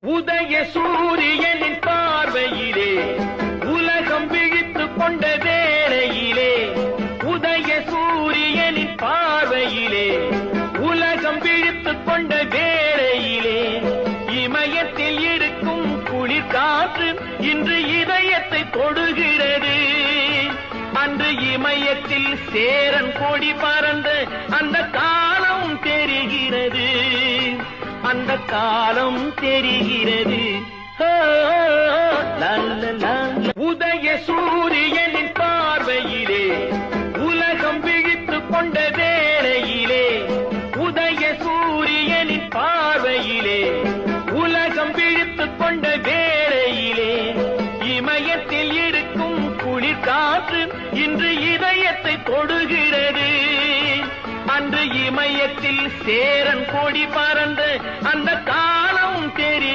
உதய சூரியனின் பார்வையிலே உலகம் விழித்துக் கொண்ட வேளையிலே, உதய சூரியனின் பார்வையிலே உலகம் விழித்துக் கொண்ட வேளையிலே, இமயத்தில் இருக்கும் குளிர் காற்று இன்று இதயத்தை தொடுகிறது. அன்று இமயத்தில் சேரன் கொடி பறந்த அந்த காலம் தெரிகிறது, அந்த காலம் தெரிகிறது. உதய சூரியனின் பார்வையிலே உலகம் விழித்துக் கொண்ட வேளையிலே, உதய சூரியனின் பார்வையிலே உலகம் விழித்துக் கொண்ட வேளையிலே, இமயத்தில் இருக்கும் குளிர் காற்று இன்று இதயத்தை தொடுகிறது. அன்று இமயத்தில் சேரன் கொடி பறந்த அந்த காலம் தெரிகிறது.